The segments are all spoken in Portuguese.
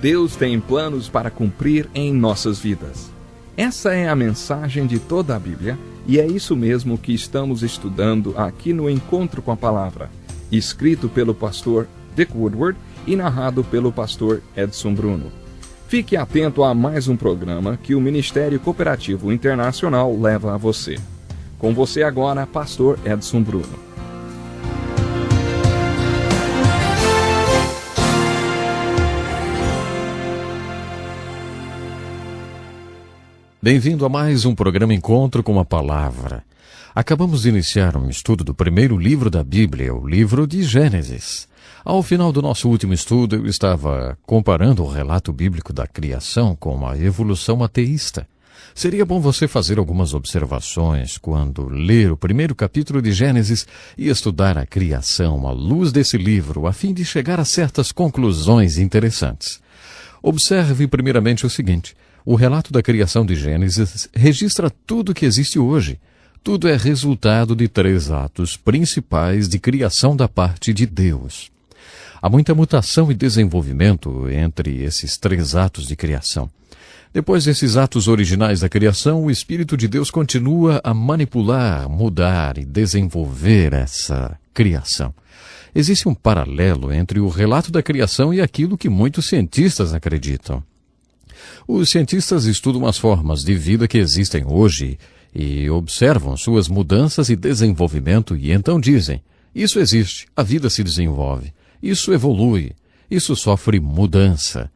Deus tem planos para cumprir em nossas vidas. Essa é a mensagem de toda a Bíblia e é isso mesmo que estamos estudando aqui no Encontro com a Palavra, escrito pelo pastor Dick Woodward e narrado pelo pastor Edson Bruno. Fique atento a mais um programa que o Ministério Cooperativo Internacional leva a você. Com você agora, pastor Edson Bruno. Bem-vindo a mais um programa Encontro com a Palavra. Acabamos de iniciar um estudo do primeiro livro da Bíblia, o livro de Gênesis. Ao final do nosso último estudo, eu estava comparando o relato bíblico da criação com a evolução ateísta. Seria bom você fazer algumas observações quando ler o primeiro capítulo de Gênesis e estudar a criação à luz desse livro, a fim de chegar a certas conclusões interessantes. Observe primeiramente o seguinte: o relato da criação de Gênesis registra tudo que existe hoje. Tudo é resultado de 3 atos principais de criação da parte de Deus. Há muita mutação e desenvolvimento entre esses 3 atos de criação. Depois desses atos originais da criação, o Espírito de Deus continua a manipular, mudar e desenvolver essa criação. Existe um paralelo entre o relato da criação e aquilo que muitos cientistas acreditam. Os cientistas estudam as formas de vida que existem hoje e observam suas mudanças e desenvolvimento e então dizem: isso existe, a vida se desenvolve, isso evolui, isso sofre mudança.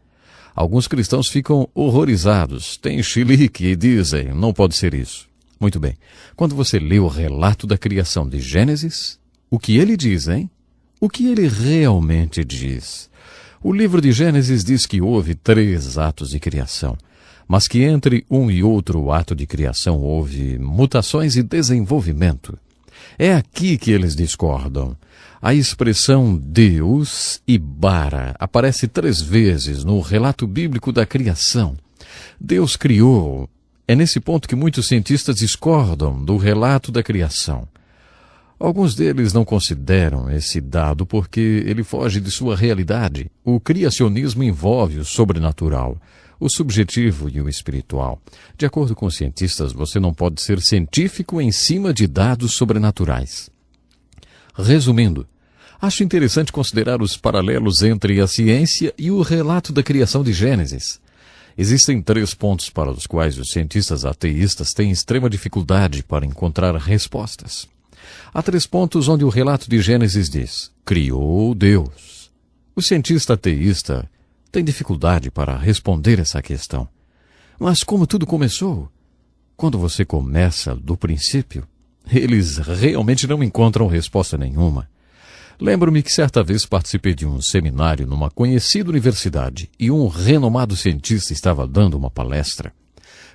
Alguns cristãos ficam horrorizados, têm chilique e dizem: não pode ser isso. Muito bem, quando você lê o relato da criação de Gênesis, o que ele diz, hein? O que ele realmente diz? O livro de Gênesis diz que houve 3 atos de criação, mas que entre um e outro ato de criação houve mutações e desenvolvimento. É aqui que eles discordam. A expressão Deus e bara aparece 3 vezes no relato bíblico da criação. Deus criou. É nesse ponto que muitos cientistas discordam do relato da criação. Alguns deles não consideram esse dado porque ele foge de sua realidade. O criacionismo envolve o sobrenatural, o subjetivo e o espiritual. De acordo com os cientistas, você não pode ser científico em cima de dados sobrenaturais. Resumindo, acho interessante considerar os paralelos entre a ciência e o relato da criação de Gênesis. Existem 3 pontos para os quais os cientistas ateístas têm extrema dificuldade para encontrar respostas. Há 3 pontos onde o relato de Gênesis diz: criou Deus. O cientista ateísta tem dificuldade para responder essa questão. Mas como tudo começou? Quando você começa do princípio, eles realmente não encontram resposta nenhuma. Lembro-me que certa vez participei de um seminário numa conhecida universidade e um renomado cientista estava dando uma palestra.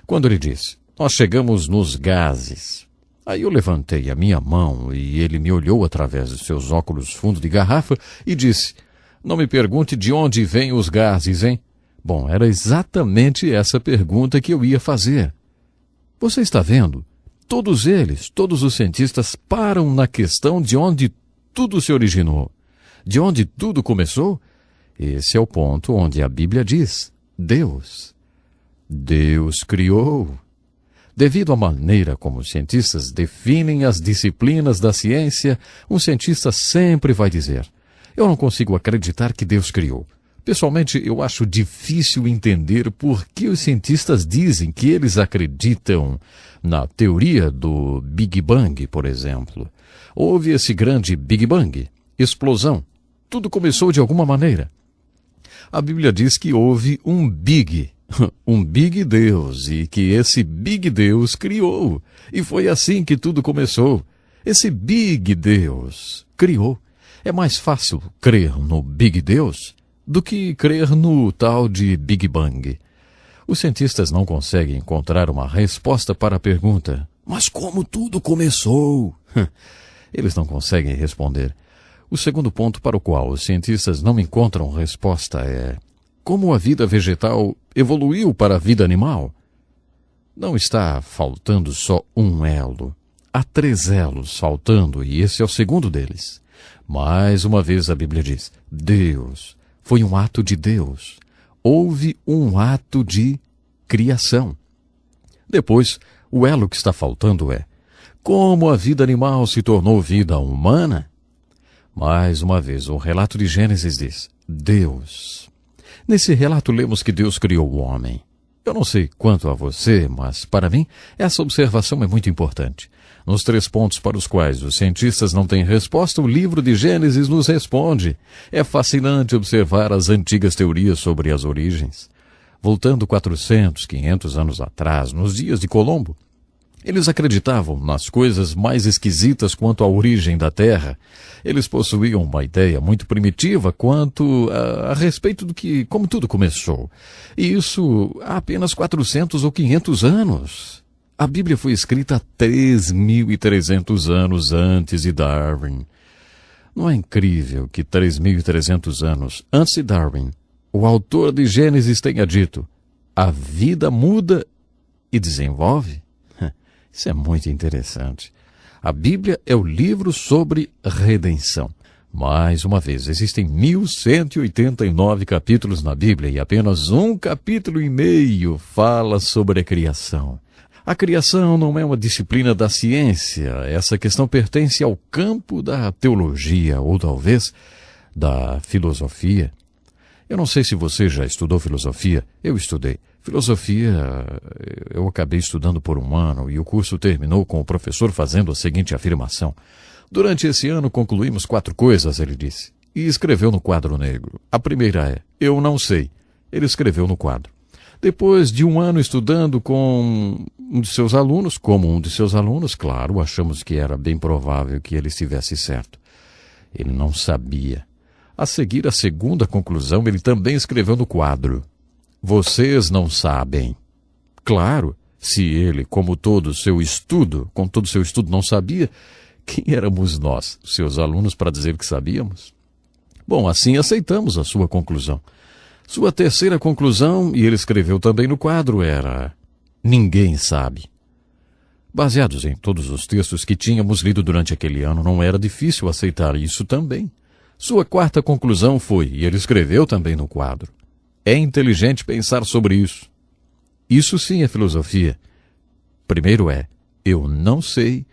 Quando ele disse: nós chegamos nos gases. Aí eu levantei a minha mão e ele me olhou através dos seus óculos fundo de garrafa e disse: não me pergunte de onde vêm os gases, hein? Bom, era exatamente essa pergunta que eu ia fazer. Você está vendo? Todos eles, todos os cientistas param na questão de onde tudo se originou. De onde tudo começou? Esse é o ponto onde a Bíblia diz: Deus. Deus criou. Devido à maneira como os cientistas definem as disciplinas da ciência, um cientista sempre vai dizer: eu não consigo acreditar que Deus criou. Pessoalmente, eu acho difícil entender por que os cientistas dizem que eles acreditam na teoria do Big Bang, por exemplo. Houve esse grande Big Bang, explosão. Tudo começou de alguma maneira. A Bíblia diz que houve um Big Deus, e que esse Big Deus criou. E foi assim que tudo começou. Esse Big Deus criou. É mais fácil crer no Big Deus do que crer no tal de Big Bang. Os cientistas não conseguem encontrar uma resposta para a pergunta: mas como tudo começou? Eles não conseguem responder. O segundo ponto para o qual os cientistas não encontram resposta é: como a vida vegetal evoluiu para a vida animal? Não está faltando só um elo. Há 3 elos faltando e esse é o segundo deles. Mais uma vez a Bíblia diz: Deus. Foi um ato de Deus. houve um ato de criação. Depois, o elo que está faltando é como a vida animal se tornou vida humana. Mais uma vez, o relato de Gênesis diz: Deus. Nesse relato lemos que Deus criou o homem. Eu não sei quanto a você, mas para mim essa observação é muito importante. Nos 3 pontos para os quais os cientistas não têm resposta, o livro de Gênesis nos responde. É fascinante observar as antigas teorias sobre as origens. Voltando 400, 500 anos atrás, nos dias de Colombo, eles acreditavam nas coisas mais esquisitas quanto à origem da Terra. Eles possuíam uma ideia muito primitiva quanto a respeito do que, como tudo começou. E isso há apenas 400 ou 500 anos. A Bíblia foi escrita 3.300 anos antes de Darwin. Não é incrível que 3.300 anos antes de Darwin, o autor de Gênesis tenha dito: a vida muda e desenvolve? Isso é muito interessante. A Bíblia é o livro sobre redenção. Mais uma vez, existem 1.189 capítulos na Bíblia e apenas 1,5 capítulo fala sobre a criação. A criação não é uma disciplina da ciência. Essa questão pertence ao campo da teologia ou talvez da filosofia. Eu não sei se você já estudou filosofia. Eu estudei. Filosofia, eu acabei estudando por 1 ano e o curso terminou com o professor fazendo a seguinte afirmação. Durante esse ano concluímos 4 coisas, ele disse, e escreveu no quadro negro. A primeira é: eu não sei. Ele escreveu no quadro. Depois de 1 ano estudando com um de seus alunos, claro, achamos que era bem provável que ele estivesse certo. Ele não sabia. A seguir, a segunda conclusão, ele também escreveu no quadro. Vocês não sabem. Claro, se ele, com todo o seu estudo, não sabia, quem éramos nós, seus alunos, para dizer que sabíamos? Bom, assim aceitamos a sua conclusão. Sua terceira conclusão, e ele escreveu também no quadro, era: ninguém sabe. Baseados em todos os textos que tínhamos lido durante aquele ano, não era difícil aceitar isso também. Sua quarta conclusão foi, e ele escreveu também no quadro: é inteligente pensar sobre isso. Isso sim é filosofia. Primeiro é: eu não sei,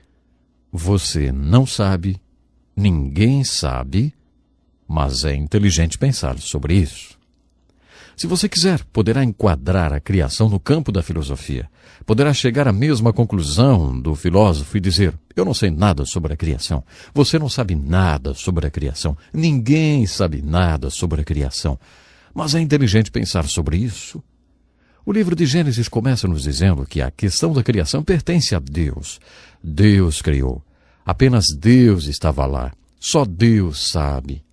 você não sabe, ninguém sabe, mas é inteligente pensar sobre isso. Se você quiser, poderá enquadrar a criação no campo da filosofia. Poderá chegar à mesma conclusão do filósofo e dizer: eu não sei nada sobre a criação. Você não sabe nada sobre a criação. Ninguém sabe nada sobre a criação. Mas é inteligente pensar sobre isso. O livro de Gênesis começa nos dizendo que a questão da criação pertence a Deus. Deus criou. Apenas Deus estava lá. Só Deus sabe.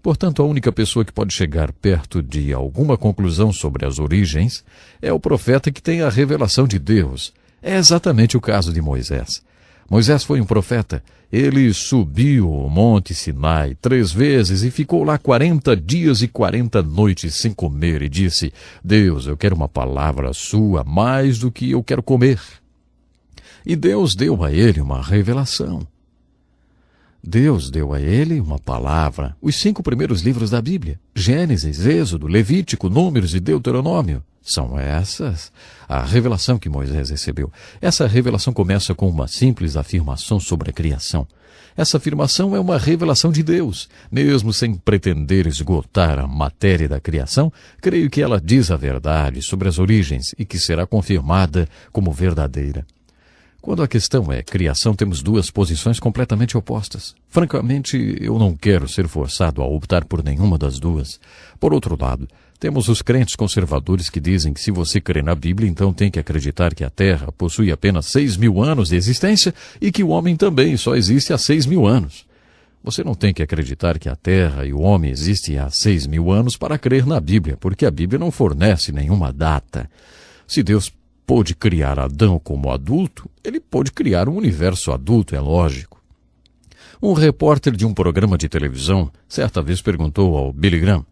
Portanto, a única pessoa que pode chegar perto de alguma conclusão sobre as origens é o profeta que tem a revelação de Deus. É exatamente o caso de Moisés. Moisés foi um profeta. Ele subiu o Monte Sinai 3 vezes e ficou lá 40 dias e 40 noites sem comer e disse: Deus, eu quero uma palavra sua mais do que eu quero comer. E Deus deu a ele uma revelação. Deus deu a ele uma palavra, os 5 primeiros livros da Bíblia, Gênesis, Êxodo, Levítico, Números e Deuteronômio. São essas a revelação que Moisés recebeu. Essa revelação começa com uma simples afirmação sobre a criação. Essa afirmação é uma revelação de Deus. Mesmo sem pretender esgotar a matéria da criação, creio que ela diz a verdade sobre as origens e que será confirmada como verdadeira. Quando a questão é criação, temos 2 posições completamente opostas. Francamente, eu não quero ser forçado a optar por nenhuma das 2. Por outro lado, temos os crentes conservadores que dizem que se você crê na Bíblia, então tem que acreditar que a Terra possui apenas 6.000 anos de existência e que o homem também só existe há 6.000 anos. Você não tem que acreditar que a Terra e o homem existem há 6.000 anos para crer na Bíblia, porque a Bíblia não fornece nenhuma data. Se Deus pôde criar Adão como adulto, ele pôde criar um universo adulto, é lógico. Um repórter de um programa de televisão certa vez perguntou ao Billy Graham: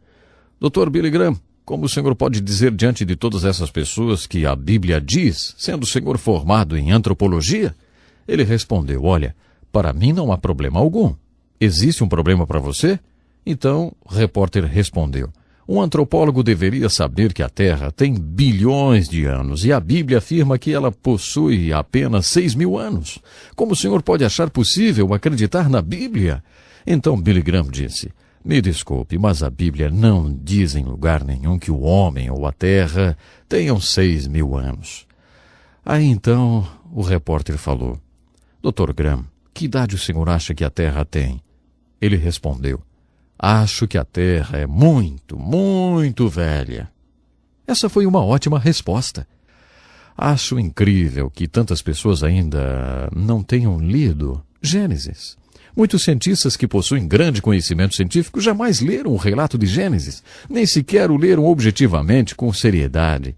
Dr. Billy Graham, como o senhor pode dizer diante de todas essas pessoas que a Bíblia diz, sendo o senhor formado em antropologia? Ele respondeu: olha, para mim não há problema algum. Existe um problema para você? Então, o repórter respondeu: Um antropólogo deveria saber que a Terra tem bilhões de anos e a Bíblia afirma que ela possui apenas 6.000 anos. Como o senhor pode achar possível acreditar na Bíblia? Então Billy Graham disse: me desculpe, mas a Bíblia não diz em lugar nenhum que o homem ou a Terra tenham 6.000 anos. Aí então o repórter falou: Dr. Graham, que idade o senhor acha que a Terra tem? Ele respondeu: acho que a Terra é muito, muito velha. Essa foi uma ótima resposta. Acho incrível que tantas pessoas ainda não tenham lido Gênesis. Muitos cientistas que possuem grande conhecimento científico jamais leram o relato de Gênesis, nem sequer o leram objetivamente com seriedade.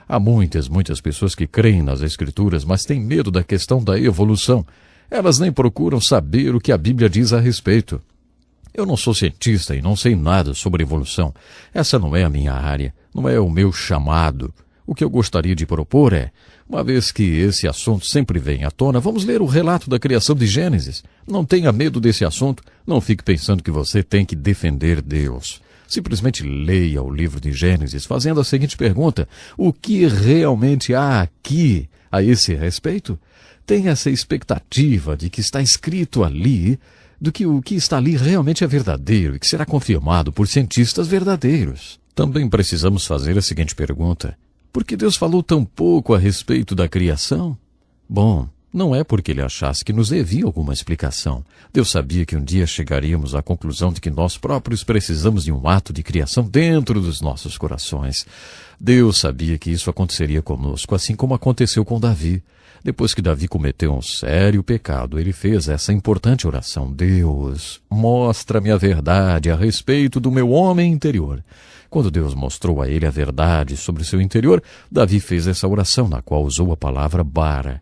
Há muitas pessoas que creem nas Escrituras, mas têm medo da questão da evolução. Elas nem procuram saber o que a Bíblia diz a respeito. Eu não sou cientista e não sei nada sobre evolução. Essa não é a minha área, não é o meu chamado. O que eu gostaria de propor é, uma vez que esse assunto sempre vem à tona, vamos ler o relato da criação de Gênesis. Não tenha medo desse assunto, não fique pensando que você tem que defender Deus. Simplesmente leia o livro de Gênesis fazendo a seguinte pergunta: o que realmente há aqui a esse respeito? Tenha essa expectativa de que está escrito ali, do que o que está ali realmente é verdadeiro e que será confirmado por cientistas verdadeiros. Também precisamos fazer a seguinte pergunta: por que Deus falou tão pouco a respeito da criação? Bom, não é porque ele achasse que nos devia alguma explicação. Deus sabia que um dia chegaríamos à conclusão de que nós próprios precisamos de um ato de criação dentro dos nossos corações. Deus sabia que isso aconteceria conosco, assim como aconteceu com Davi. Depois que Davi cometeu um sério pecado, ele fez essa importante oração: Deus, mostra-me a verdade a respeito do meu homem interior. Quando Deus mostrou a ele a verdade sobre o seu interior, Davi fez essa oração, na qual usou a palavra bara.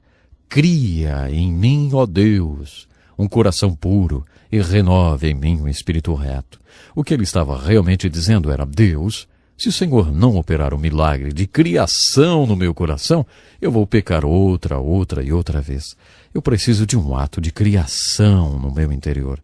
Cria em mim, ó Deus, um coração puro e renove em mim um espírito reto. O que ele estava realmente dizendo era: Deus, se o Senhor não operar o milagre de criação no meu coração, eu vou pecar outra e outra vez. Eu preciso de um ato de criação no meu interior.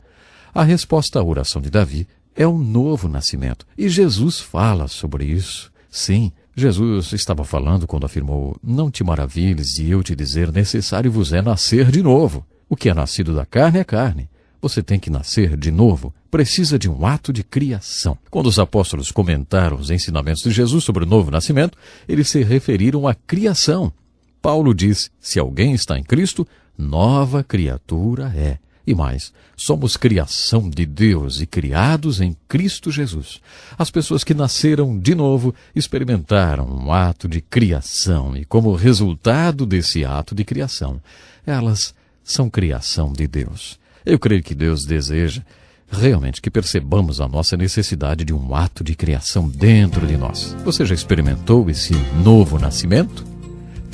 A resposta à oração de Davi é um novo nascimento. E Jesus fala sobre isso. Sim, Jesus estava falando quando afirmou: não te maravilhes de eu te dizer, necessário vos é nascer de novo. O que é nascido da carne é carne. Você tem que nascer de novo. Precisa de um ato de criação. Quando os apóstolos comentaram os ensinamentos de Jesus sobre o novo nascimento, eles se referiram à criação. Paulo disse: se alguém está em Cristo, nova criatura é. E mais, somos criação de Deus e criados em Cristo Jesus. As pessoas que nasceram de novo experimentaram um ato de criação e, como resultado desse ato de criação, elas são criação de Deus. Eu creio que Deus deseja realmente que percebamos a nossa necessidade de um ato de criação dentro de nós. Você já experimentou esse novo nascimento?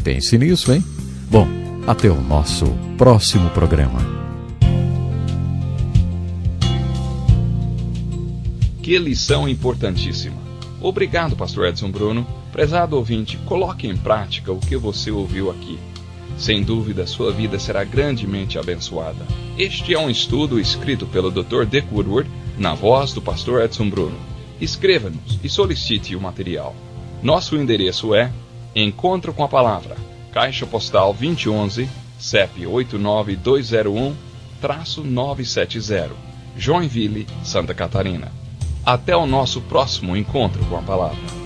Pense nisso, hein? Bom, até o nosso próximo programa. Que lição importantíssima. Obrigado, pastor Edson Bruno. Prezado ouvinte, coloque em prática o que você ouviu aqui. Sem dúvida, sua vida será grandemente abençoada. Este é um estudo escrito pelo Dr. Dick Woodward, na voz do pastor Edson Bruno. Escreva-nos e solicite o material. Nosso endereço é Encontro com a Palavra, Caixa Postal 2011, CEP 89201-970, Joinville, Santa Catarina. Até o nosso próximo encontro com a Palavra.